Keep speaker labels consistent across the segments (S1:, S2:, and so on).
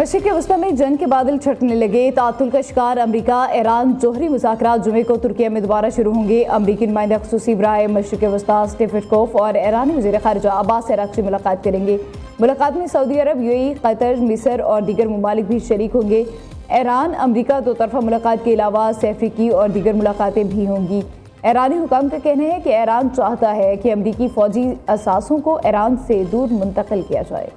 S1: मशरिक़ वस्ता में जंग के बादल छटने लगे। तातुल का शिकार अमरीका ईरान जोहरी मुज़ाकरात जुमे को तुर्किया में दोबारा शुरू होंगे। अमरीकी नुमाइंदा ख़ुसूसी बराए मशरिक़ वस्ता स्टीव विटकोफ और ईरानी वज़ीर ख़ारिजा अब्बास अराग़ची से मुलाकात करेंगे। मुलाकात में सऊदी अरब, यूएई, कतर, मिस्र और दीगर ममालिक भी शरीक होंगे। ईरान अमरीका दो तरफ़ा मुलाकात के अलावा सैफ़िकी और दीगर मुलाकातें भी होंगी। ईरानी हुकाम का कहना है कि ईरान चाहता है कि अमरीकी फ़ौजी असासों को ईरान से दूर मुंतकिल किया जाए।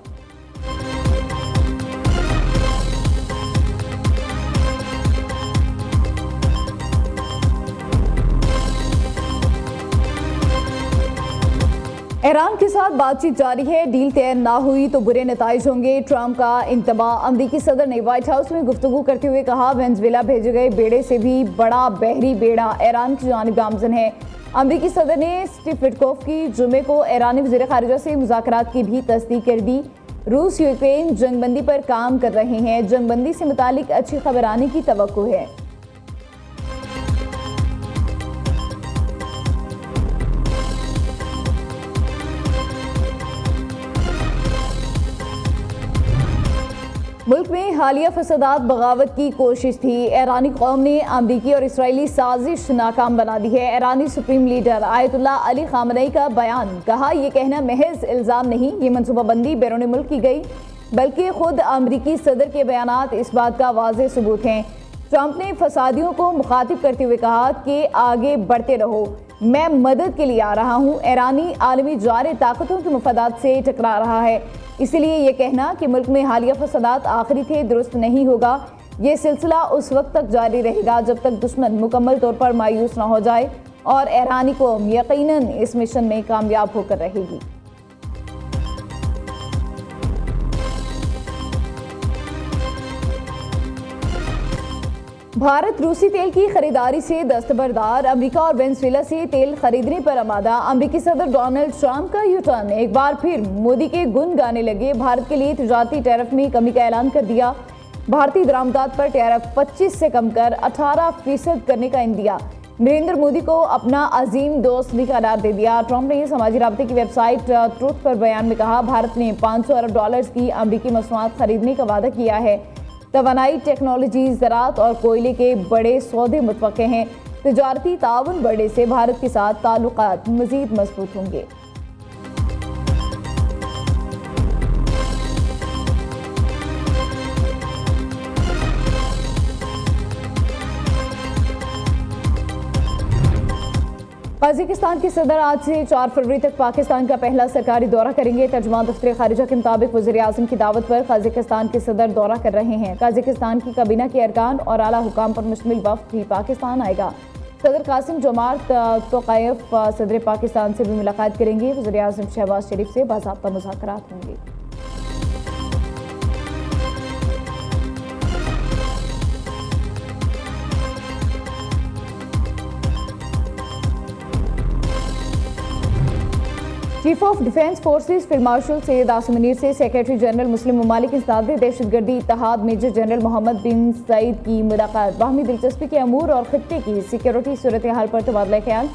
S1: ईरान के साथ बातचीत जारी है। डील तय ना हुई तो बुरे नताइज होंगे। ट्रंप का इंतबाह। अमरीकी सदर ने व्हाइट हाउस में गुफ्तगू करते हुए कहा, वेनेजुएला भेजे गए बेड़े से भी बड़ा बहरी बेड़ा ईरान की जानिब गामजन है। अमरीकी सदर ने स्टीव विटकोफ की जुमे को ईरानी वज़ीर ख़ारिजा से मुज़ाकरात की भी तस्दीक कर दी। रूस यूक्रेन जंगबंदी पर काम कर रहे हैं। जंगबंदी से मुतालिक अच्छी खबर आने की तवक्को है। मुल्क में हालिया फसादात बगावत की कोशिश थी। ईरानी कौम ने अमरीकी और इसराइली साजिश नाकाम बना दी है। ईरानी supreme leader Ayatollah Ali Khamenei का बयान। कहा, यह कहना महज इल्ज़ाम नहीं, ये मनसूबाबंदी बैरून मुल्क की गई, बल्कि खुद अमरीकी सदर के बयानात इस बात का वाज़ेह सबूत हैं। ट्रंप ने फसादियों को मुखातिब करते हुए कहा कि आगे बढ़ते रहो, मैं मदद के लिए आ रहा हूँ। ईरानी आलमी जारे ताकतों के मफादात से टकरा रहा है, इसलिए ये कहना कि मुल्क में हालिया फसादात आखिरी थे दुरुस्त नहीं होगा। ये सिलसिला उस वक्त तक जारी रहेगा जब तक दुश्मन मुकम्मल तौर पर मायूस ना हो जाए और ईरानी कौम यकीनन इस मिशन में कामयाब होकर रहेगी। भारत रूसी तेल की खरीदारी से दस्तबरदार। अमेरिका और वेनेजुएला से तेल खरीदने पर आमादा। अमेरिकी सदर डोनाल्ड ट्रंप का यू टर्न। एक बार फिर मोदी के गुण गाने लगे। भारत के लिए तिजारती टैरिफ में कमी का ऐलान कर दिया। भारतीय दरामदात पर टैरिफ 25 से कम कर 18% करने का इंदिया। नरेंद्र मोदी को अपना अजीम दोस्त भी करार दे दिया। ट्रंप ने समाजी राब्ते की वेबसाइट ट्रूथ पर बयान में कहा, भारत ने $500 अरब की अमरीकी मसनूआत खरीदने का वादा किया है। तवानाई, टेक्नोलॉजी, ज़राअत और कोयले के बड़े सौदे मुतवक्के हैं। तिजारती ताउन बढ़ने से भारत के साथ ताल्लुकात मज़ीद मजबूत होंगे। कजाकिस्तान के सदर आज से 4 फरवरी तक पाकिस्तान का पहला सरकारी दौरा करेंगे। तर्जुमान दफ्तर खारिजा के मुताबिक वज़ीर आज़म की दावत पर कजाकिस्तान के सदर दौरा कर रहे हैं। कजाकिस्तान की काबीना के अरकान और आला हुकाम पर मुश्तमिल वफ़द भी पाकिस्तान आएगा। सदर कासिम जोमार्त तोक़ायफ सदर पाकिस्तान से भी मुलाकात करेंगे। वज़ीर आज़म शहबाज शरीफ से बाज़ाब्ता मुज़ाकरात होंगे। Chief of defence forces field marshal Syed Asim Munir से सेक्रेटरी जनरल मुस्लिम ममालिक इंसदाद दहशतगर्दी इत्तेहाद मेजर जनरल मोहम्मद बिन सईद की मुलाकात। बाहमी दिलचस्पी के अमूर और खित्ते की सिक्योरिटी सूरत हाल पर तबादला ख्याल।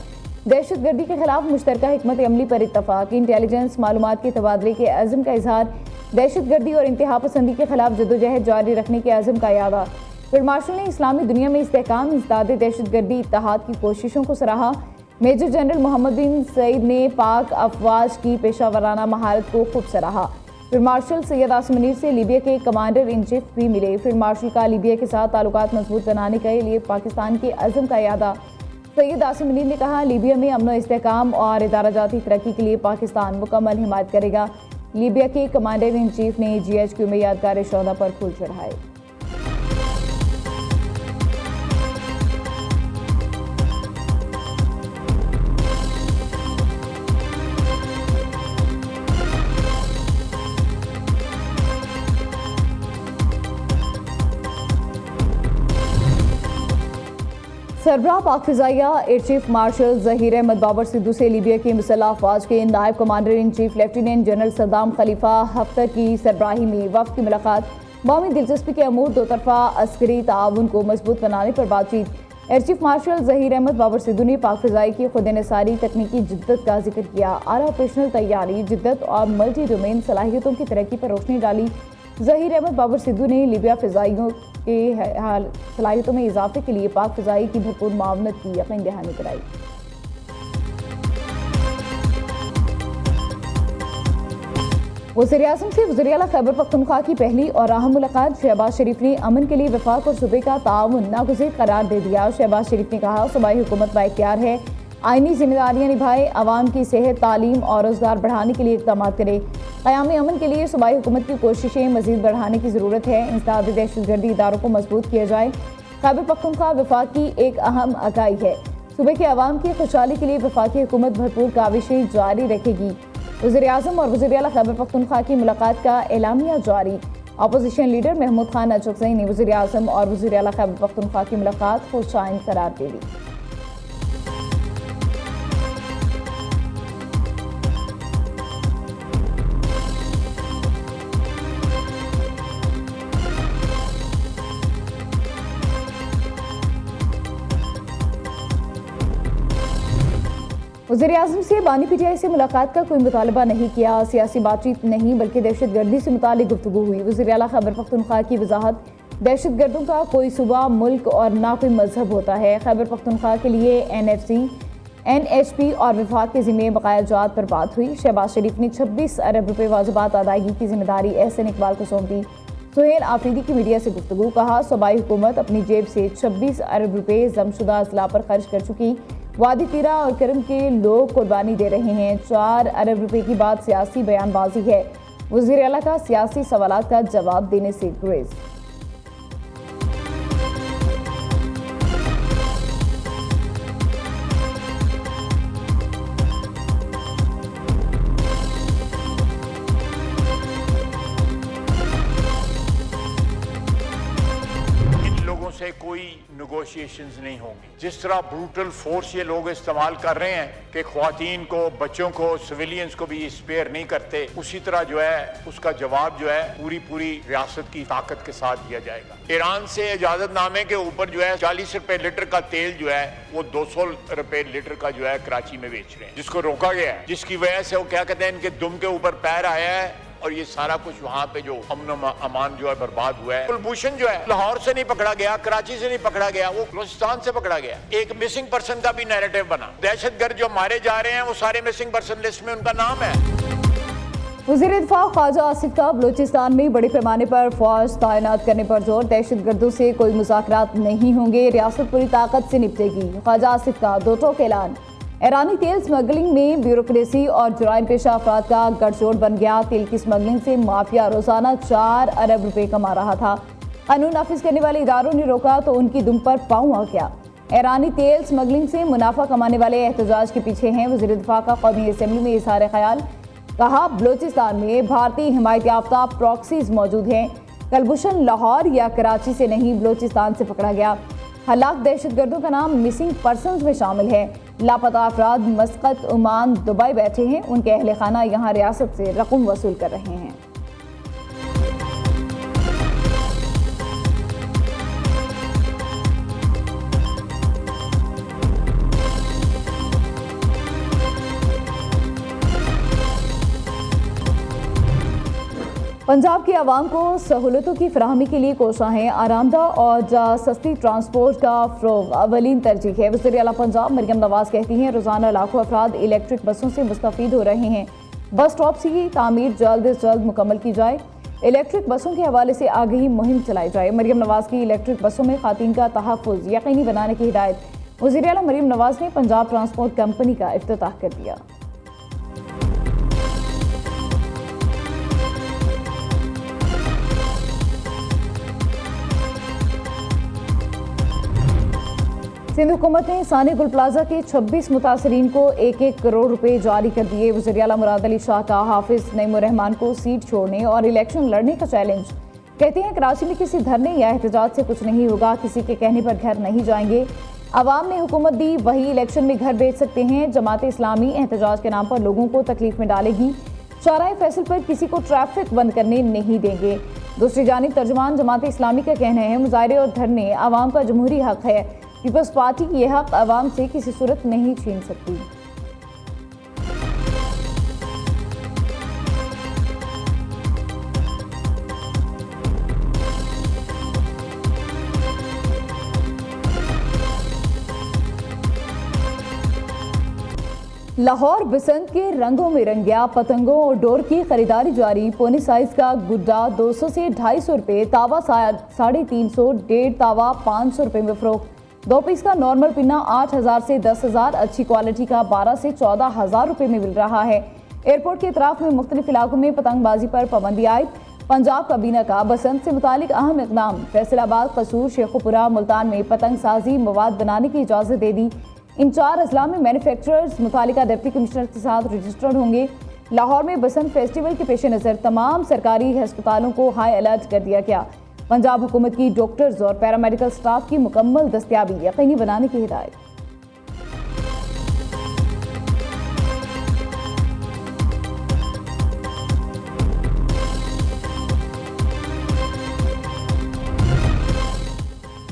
S1: दहशतगर्दी के खिलाफ मुश्तरका हिकमत अमली पर इत्तफाक। इंटेलिजेंस मालूमात के तबादले के अज़म का इजहार। दहशतगर्दी और इंतहा पसंदी के खिलाफ जदोजहद जारी रखने के अज़म का यादा। फील्ड मार्शल ने इस्लामी दुनिया में इस्तेहकाम इंसदाद दहशतगर्दी इत्तेहाद की कोशिशों को सराहा। मेजर जनरल मोहम्मद बिन सईद ने पाक अफवाज की पेशावराना महारत को खूब सराहा। फील्ड मार्शल सैयद आसिम मुनीर से लीबिया के कमांडर इन चीफ भी मिले। फील्ड मार्शल का लीबिया के साथ ताल्लुकात मजबूत बनाने के लिए पाकिस्तान के अज़म का यादा। सैयद आसिम मुनीर ने कहा, लीबिया में अमन इस्तेहकाम और इदारा जाती तरक्की के लिए पाकिस्तान मुकम्मल हिमायत करेगा। लीबिया के कमांडर इन चीफ ने GHQ में यादगार शोधा पर फूल चढ़ाए। सरबराह पाक फ़िज़ाइया air chief marshal Zaheer Ahmed Babar Sidhu से लीबिया की मुसल्लह अफ़वाज के नायब commander in chief lieutenant general Saddam Khalifa Haftar की सरबराही में वफ़द की मुलाकात। बाहमी दिलचस्पी के अमूर दो तरफ़ा अस्करी ताउन को मजबूत बनाने पर बातचीत। Air chief marshal Zaheer Ahmed Babar Sidhu ने पाक फ़िज़ाई की खुद इन्हिसारी तकनीकी जिद्दत का जिक्र किया। आला ऑपरेशनल तैयारी, जिद्दत और मल्टी डोमेन सलाहियतों की तरक्की पर रोशनी डाली। ज़हीर अहमद बाबर सिद्धू ने लीबिया फ़िज़ाइयों के सलाहियतों में इजाफे के लिए पाक फ़िज़ाई की भरपूर मावनत की यकीन दहानी कराई। वज़ीर-ए-आज़म से वज़ीर-ए-आला खैबर पख्तूनख्वा की पहली और अहम मुलाकात। शहबाज शरीफ ने अमन के लिए वफाक और सूबे का ताउन नागुज़ीर करार दे दिया। शहबाज शरीफ ने कहा, सूबाई हुकूमत बाइख्तियार है, आइनी जिम्मेदारियाँ निभाए, अवाम की सेहत, तालीम और रोज़गार बढ़ाने के लिए इक़दाम करे। क़याम अमन के लिए सूबाई हुकूमत की कोशिशें मज़ीद बढ़ाने की ज़रूरत है। इंसदादी दहशतगर्दी इदारों को मजबूत किया जाए। खैबर पख्तूनख्वा वफाक की एक अहम इकाई है। सूबे के अवाम की खुशहाली के लिए वफाकी हुकूमत भरपूर काविशें जारी रखेगी। वज़ीर-ए-आज़म और वज़ीर-ए-आला खैबर पख्तूनख्वा की मुलाकात का एलामिया जारी। अपोजिशन लीडर महमूद खान अचकज़ई ने वज़ीर-ए-आज़म और वज़ीर-ए-आला खैबर पख्तूनख्वा की मुलाकात को शाइन करार दे दी। वज़ीर-ए-आज़म से बानी पीटीआई से मुलाकात का कोई मुतालबा नहीं किया। सियासी बातचीत नहीं बल्कि दहशतगर्दी से मुतालिक गुफ्तगू हुई। वज़ीर-ए-आला खैबर पख्तूनख्वा की वजाहत, दहशतगर्दों का कोई सूबा, मुल्क और ना कोई मजहब होता है। खैबर पख्तूनख्वा के लिए NFC, NHP और विफाक के ज़िम्मे बकाया जात पर बात हुई। शहबाज शरीफ ने 26 अरब रुपये वाजिबात अदायगी की जिम्मेदारी एहसन इकबाल को सौंप दी। सुहेल आफरीदी की मीडिया से गुफ्तगू, कहा, सूबाई हुकूमत अपनी जेब से 26 अरब रुपये जमशुदा अजला पर खर्च कर चुकी। वादी तीरा और करम के लोग कुर्बानी दे रहे हैं। 4 अरब रुपए की बात सियासी बयानबाजी है। वज़ीर-ए-आला का सियासी सवालात का जवाब देने से गुरेज।
S2: से कोई नेगोशिएशंस नहीं होंगी। जिस तरह ब्रूटल फोर्स ये लोग इस्तेमाल कर रहे हैं कि ख्वातीन को, बच्चों को, सिविलियंस को भी स्पेयर नहीं करते, उसी तरह जो है उसका जवाब जो है पूरी रियासत की ताकत के साथ दिया जाएगा। ईरान से इजाजतनामे के ऊपर जो है 40 रुपए लीटर का तेल जो है वो 200 रुपए लीटर का जो है कराची में बेच रहे हैं, जिसको रोका गया है, जिसकी वजह से वो क्या कहते हैं, इनके दुम के ऊपर पैर आया है और ये सारा कुछ वहाँ पे जो अमन अमान जो है बर्बाद हुआ है। कुलभूषण जो है लाहौर से नहीं पकड़ा गया, कराची से नहीं पकड़ा गया, वो बलूचिस्तान से पकड़ा गया। एक मिसिंग पर्सन का भी नैरेटिव बना। दहशतगर्द जो मारे जा रहे हैं वो सारे मिसिंग पर्सन लिस्ट में उनका नाम है।
S1: वज़ीर दिफा ख्वाजा आसिफ का बलूचिस्तान में बड़े पैमाने पर फौज तैनात करने पर जोर। दहशतगर्दों से कोई मुज़ाकरात नहीं होंगे, रियासत पूरी ताकत से निपटेगी। ख्वाजा आसिफ का दो टोक ऐलान। ईरानी तेल स्मगलिंग में ब्यूरोक्रेसी और जुराइम पेशा अफराद का गठजोड़ बन गया। तेल की स्मगलिंग से माफिया रोजाना 4 अरब रुपए कमा रहा था। कानून नाफिज करने वाले इदारों ने रोका तो उनकी दुम पर पांव आ गया। ईरानी तेल स्मगलिंग से मुनाफा कमाने वाले एहतजाज के पीछे हैं। वज़ीर दिफा का कौमी असम्बली में इज़हार ख्याल, कहा, बलूचिस्तान में भारतीय हिमायत याफ्ता प्रॉक्सीज मौजूद हैं। कुलभूषण लाहौर या कराची से नहीं, बलूचिस्तान से पकड़ा गया। हलाक दहशतगर्दों का नाम मिसिंग पर्सनस में शामिल है। लापता अफराद मस्कत, ओमान, दुबई बैठे हैं। उनके अहले खाना यहाँ रियासत से रकम वसूल कर रहे हैं। पंजाब की आवाम को सहूलतों की फराहमी के लिए कोशां हैं। आरामदा और सस्ती ट्रांसपोर्ट का फ़रोग़ अवलीन तरजीह है। वज़ीर-ए-आला पंजाब मरियम नवाज़ कहती हैं, रोज़ाना लाखों अफराद इलेक्ट्रिक बसों से मुस्तफ़ीद हो रहे हैं। बस स्टॉप्स की तामीर जल्द से जल्द मुकम्मल की जाए। इलेक्ट्रिक बसों के हवाले से आगही मुहिम चलाई जाए। मरियम नवाज़ की इलेक्ट्रिक बसों में ख़ातीन का तहफ़्फ़ुज़ यकीनी बनाने की हिदायत। वज़ीर-ए-आला मरियम नवाज़ ने पंजाब ट्रांसपोर्ट कंपनी का इफ्तिताह कर दिया। सिंध हुकूमत ने सानी गुल प्लाजा के 26 मुतासरीन को 1-1 करोड़ रुपए जारी कर दिए। वज़ीर-ए-आला मुराद अली शाह का हाफिज नईमुर्रहमान को सीट छोड़ने और इलेक्शन लड़ने का चैलेंज। कहते हैं, कराची में किसी धरने या एहतजाज से कुछ नहीं होगा, किसी के कहने पर घर नहीं जाएंगे। अवाम ने हुकूमत दी, वही इलेक्शन में घर बेच सकते हैं। जमात इस्लामी एहतजाज के नाम पर लोगों को तकलीफ में डालेगी। शाहराह फैसल पर किसी को ट्रैफिक बंद करने नहीं देंगे। दूसरी जानिब तर्जुमान जमात इस्लामी का कहना है, मुजाहरे और धरने अवाम का जमहूरी हक है। पीपल्स पार्टी यह हक अवाम से किसी सूरत नहीं छीन सकती। लाहौर बसंत के रंगों में रंग गया, पतंगों और डोर की खरीदारी जारी। पौने साइज का गुड्डा 200 से 250 रुपये, तावा 350, डेढ़ तावा 500 रुपये में फरोख्त। 2 पीस का नॉर्मल पिन्ना 8,000 से 10,000, अच्छी क्वालिटी का 12 से 14,000 रुपये में मिल रहा है। एयरपोर्ट के इतराफ में मुख्तलिफ इलाकों में पतंगबाजी पर पाबंदी आयद। पंजाब काबीना का बसंत से मुतालिक अहम इकदाम, फैसलाबाद, कसूर, शेखुपुरा, मुल्तान में पतंग साजी मवाद बनाने की इजाज़त दे दी। इन 4 अजला में मैन्युफैक्चरर्स मुतालिका डिप्टी कमिश्नर के साथ रजिस्टर्ड होंगे। लाहौर में बसंत फेस्टिवल के पेश नज़र तमाम सरकारी अस्पतालों को हाई अलर्ट कर दिया गया। पंजाब हुकूमत की डॉक्टर्स और पैरामेडिकल स्टाफ की मुकम्मल दस्तियाबी यकीनी बनाने की हिदायत।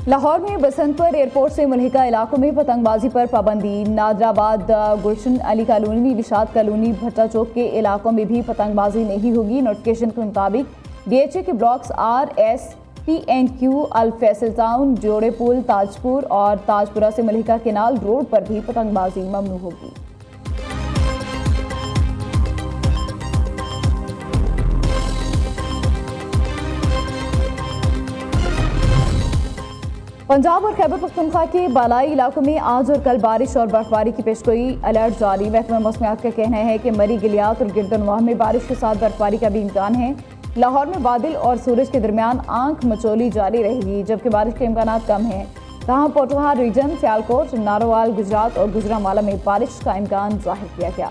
S1: लाहौर में बसंत पर एयरपोर्ट से मुल्हिका इलाकों में पतंगबाजी पर पाबंदी। नादराबाद, गुलशन अली कॉलोनी, निशात कॉलोनी, भट्टा चौक के इलाकों में भी पतंगबाजी नहीं होगी। नोटिफिकेशन के मुताबिक DHA के ब्लॉक्स RS, PNQ, अल फैसल टाउन, जोड़े पुल, ताजपुर और ताजपुरा से मुल्हिका केनाल रोड पर भी पतंगबाजी ममनू होगी। पंजाब और खैबर पख्तूनख्वा के बालाई इलाकों में आज और कल बारिश और बर्फबारी की पेशगोई अलर्ट जारी। महकमा मौसमियात का कहना है कि मरी, गिलियात और गिरदनवाह में बारिश के साथ बर्फबारी का भी इम्कान है। लाहौर में बादल और सूरज के दरमियान आंख मचोली जारी रहेगी, जबकि बारिश के इम्कान कम हैं। तहाँ पोठोहार रीजन, सियालकोट, नारोवाल, गुजरात और गुजरांवाला में बारिश का इम्कान जाहिर किया गया।